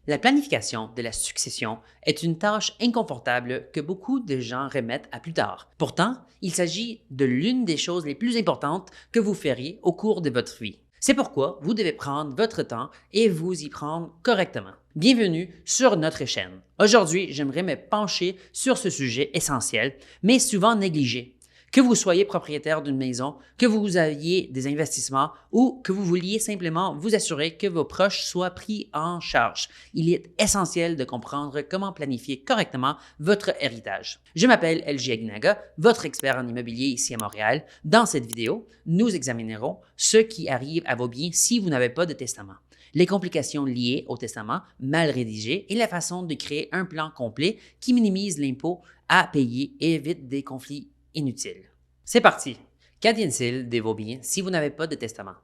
La planification de la succession est une tâche inconfortable que beaucoup de gens remettent à plus tard. Pourtant, il s'agit de l'une des choses les plus importantes que vous feriez au cours de votre vie. C'est pourquoi vous devez prendre votre temps et vous y prendre correctement. Bienvenue sur notre chaîne. Aujourd'hui, j'aimerais me pencher sur ce sujet essentiel, mais souvent négligé. Que vous soyez propriétaire d'une maison, que vous aviez des investissements ou que vous vouliez simplement vous assurer que vos proches soient pris en charge, il est essentiel de comprendre comment planifier correctement votre héritage. Je m'appelle LG Aguinaga, votre expert en immobilier ici à Montréal. Dans cette vidéo, nous examinerons ce qui arrive à vos biens si vous n'avez pas de testament, les complications liées au testament mal rédigé et la façon de créer un plan complet qui minimise l'impôt à payer et évite des conflits inutile. C'est parti! Qu'advient-il de vos biens si vous n'avez pas de testament?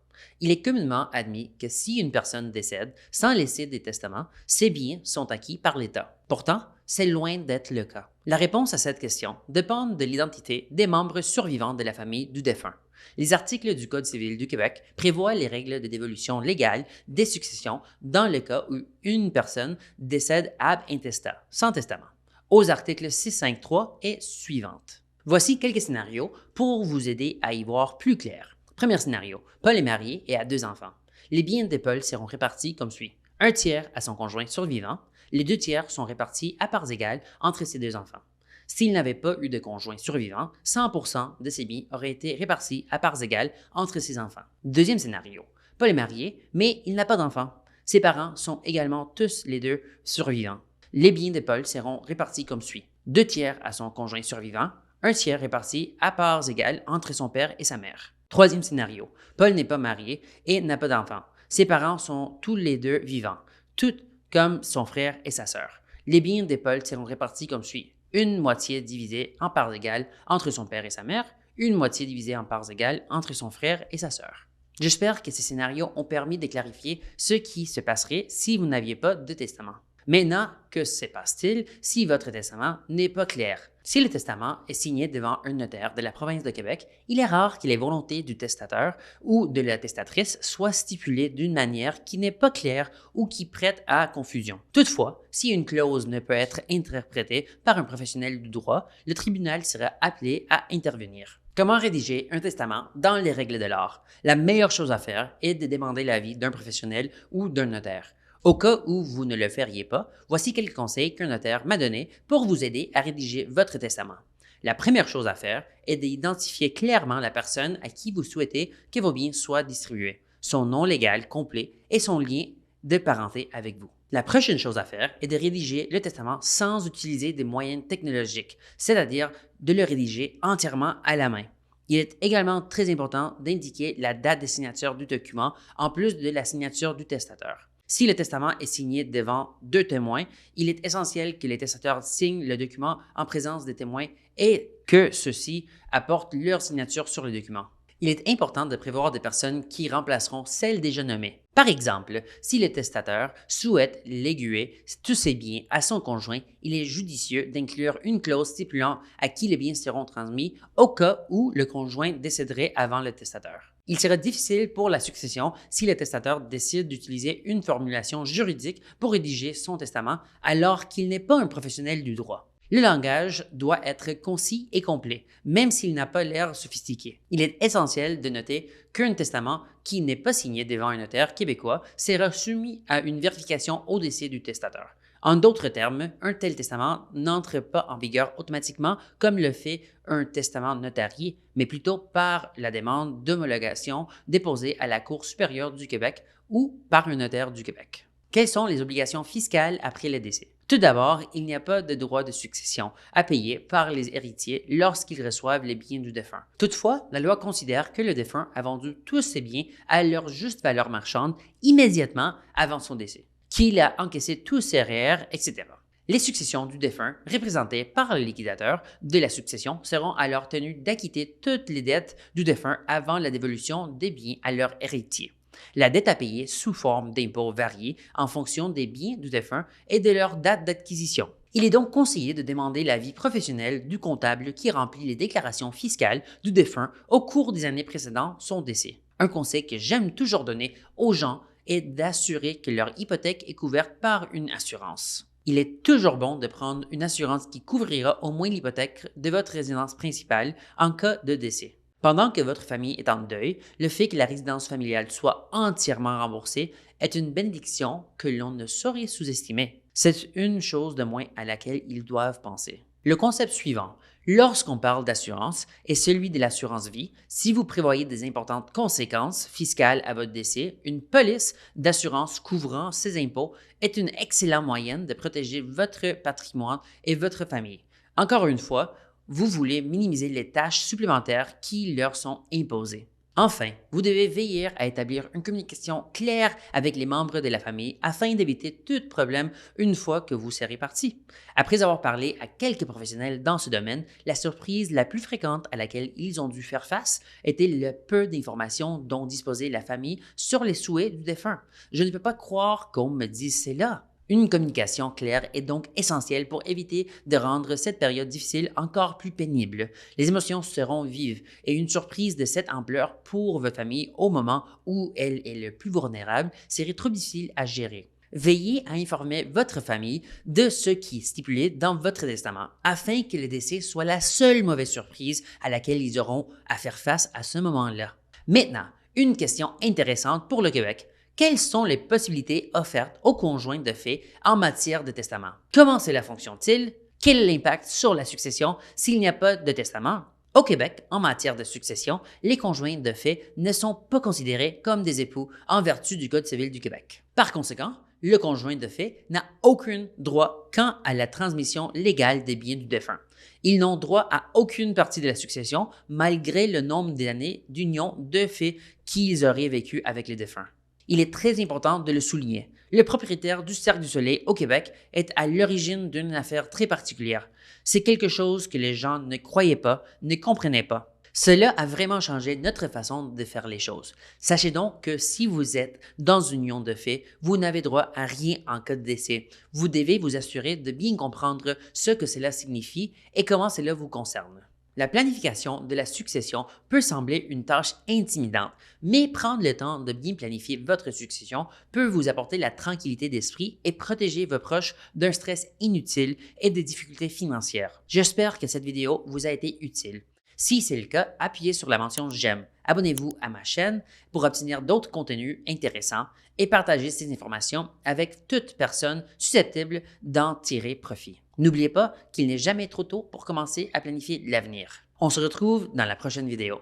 Il est communément admis que si une personne décède sans laisser de testament, ses biens sont acquis par l'État. Pourtant, c'est loin d'être le cas. La réponse à cette question dépend de l'identité des membres survivants de la famille du défunt. Les articles du Code civil du Québec prévoient les règles de dévolution légale des successions dans le cas où une personne décède ab intestat, sans testament, aux articles 653 et suivantes. Voici quelques scénarios pour vous aider à y voir plus clair. Premier scénario, Paul est marié et a 2 enfants. Les biens de Paul seront répartis comme suit. 1/3 à son conjoint survivant, les 2/3 sont répartis à parts égales entre ses 2 enfants. S'il n'avait pas eu de conjoint survivant, 100% de ses biens auraient été répartis à parts égales entre ses enfants. Deuxième scénario, Paul est marié, mais il n'a pas d'enfants. Ses parents sont également tous les 2 survivants. Les biens de Paul seront répartis comme suit. 2/3 à son conjoint survivant, 1/3 réparti à parts égales entre son père et sa mère. Troisième scénario, Paul n'est pas marié et n'a pas d'enfant. Ses parents sont tous les 2 vivants, tout comme son frère et sa sœur. Les biens de Paul seront répartis comme suit. Une moitié divisée en parts égales entre son père et sa mère, une moitié divisée en parts égales entre son frère et sa sœur. J'espère que ces scénarios ont permis de clarifier ce qui se passerait si vous n'aviez pas de testament. Maintenant, que se passe-t-il si votre testament n'est pas clair? Si le testament est signé devant un notaire de la province de Québec, il est rare que les volontés du testateur ou de la testatrice soient stipulées d'une manière qui n'est pas claire ou qui prête à confusion. Toutefois, si une clause ne peut être interprétée par un professionnel du droit, le tribunal sera appelé à intervenir. Comment rédiger un testament dans les règles de l'art? La meilleure chose à faire est de demander l'avis d'un professionnel ou d'un notaire. Au cas où vous ne le feriez pas, voici quelques conseils qu'un notaire m'a donnés pour vous aider à rédiger votre testament. La première chose à faire est d'identifier clairement la personne à qui vous souhaitez que vos biens soient distribués, son nom légal complet et son lien de parenté avec vous. La prochaine chose à faire est de rédiger le testament sans utiliser des moyens technologiques, c'est-à-dire de le rédiger entièrement à la main. Il est également très important d'indiquer la date de signature du document en plus de la signature du testateur. Si le testament est signé devant 2 témoins, il est essentiel que les testateurs signent le document en présence des témoins et que ceux-ci apportent leur signature sur le document. Il est important de prévoir des personnes qui remplaceront celles déjà nommées. Par exemple, si le testateur souhaite léguer tous ses biens à son conjoint, il est judicieux d'inclure une clause stipulant à qui les biens seront transmis au cas où le conjoint décéderait avant le testateur. Il sera difficile pour la succession si le testateur décide d'utiliser une formulation juridique pour rédiger son testament alors qu'il n'est pas un professionnel du droit. Le langage doit être concis et complet, même s'il n'a pas l'air sophistiqué. Il est essentiel de noter qu'un testament qui n'est pas signé devant un notaire québécois sera soumis à une vérification au décès du testateur. En d'autres termes, un tel testament n'entre pas en vigueur automatiquement comme le fait un testament notarié, mais plutôt par la demande d'homologation déposée à la Cour supérieure du Québec ou par un notaire du Québec. Quelles sont les obligations fiscales après le décès? Tout d'abord, il n'y a pas de droit de succession à payer par les héritiers lorsqu'ils reçoivent les biens du défunt. Toutefois, la loi considère que le défunt a vendu tous ses biens à leur juste valeur marchande immédiatement avant son décès, qu'il a encaissé tous ses REER, etc. Les successions du défunt, représentées par le liquidateur de la succession, seront alors tenues d'acquitter toutes les dettes du défunt avant la dévolution des biens à leurs héritiers. La dette à payer sous forme d'impôts varie en fonction des biens du défunt et de leur date d'acquisition. Il est donc conseillé de demander l'avis professionnel du comptable qui remplit les déclarations fiscales du défunt au cours des années précédant son décès. Un conseil que j'aime toujours donner aux gens est d'assurer que leur hypothèque est couverte par une assurance. Il est toujours bon de prendre une assurance qui couvrira au moins l'hypothèque de votre résidence principale en cas de décès. Pendant que votre famille est en deuil, le fait que la résidence familiale soit entièrement remboursée est une bénédiction que l'on ne saurait sous-estimer. C'est une chose de moins à laquelle ils doivent penser. Le concept suivant, lorsqu'on parle d'assurance, est celui de l'assurance vie. Si vous prévoyez des importantes conséquences fiscales à votre décès, une police d'assurance couvrant ces impôts est une excellente moyenne de protéger votre patrimoine et votre famille. Encore une fois, vous voulez minimiser les tâches supplémentaires qui leur sont imposées. Enfin, vous devez veiller à établir une communication claire avec les membres de la famille afin d'éviter tout problème une fois que vous serez parti. Après avoir parlé à quelques professionnels dans ce domaine, la surprise la plus fréquente à laquelle ils ont dû faire face était le peu d'informations dont disposait la famille sur les souhaits du défunt. Je ne peux pas croire qu'on me dise cela. Une communication claire est donc essentielle pour éviter de rendre cette période difficile encore plus pénible. Les émotions seront vives et une surprise de cette ampleur pour votre famille au moment où elle est le plus vulnérable serait trop difficile à gérer. Veillez à informer votre famille de ce qui est stipulé dans votre testament afin que le décès soit la seule mauvaise surprise à laquelle ils auront à faire face à ce moment-là. Maintenant, une question intéressante pour le Québec. Quelles sont les possibilités offertes aux conjoints de fait en matière de testament? Comment cela fonctionne-t-il? Quel est l'impact sur la succession s'il n'y a pas de testament? Au Québec, en matière de succession, les conjoints de fait ne sont pas considérés comme des époux en vertu du Code civil du Québec. Par conséquent, le conjoint de fait n'a aucun droit quant à la transmission légale des biens du défunt. Ils n'ont droit à aucune partie de la succession malgré le nombre d'années d'union de fait qu'ils auraient vécu avec les défunts. Il est très important de le souligner. Le propriétaire du Cercle du Soleil au Québec est à l'origine d'une affaire très particulière. C'est quelque chose que les gens ne croyaient pas, ne comprenaient pas. Cela a vraiment changé notre façon de faire les choses. Sachez donc que si vous êtes dans une union de fait, vous n'avez droit à rien en cas de décès. Vous devez vous assurer de bien comprendre ce que cela signifie et comment cela vous concerne. La planification de la succession peut sembler une tâche intimidante, mais prendre le temps de bien planifier votre succession peut vous apporter la tranquillité d'esprit et protéger vos proches d'un stress inutile et des difficultés financières. J'espère que cette vidéo vous a été utile. Si c'est le cas, appuyez sur la mention j'aime. Abonnez-vous à ma chaîne pour obtenir d'autres contenus intéressants et partagez ces informations avec toute personne susceptible d'en tirer profit. N'oubliez pas qu'il n'est jamais trop tôt pour commencer à planifier l'avenir. On se retrouve dans la prochaine vidéo.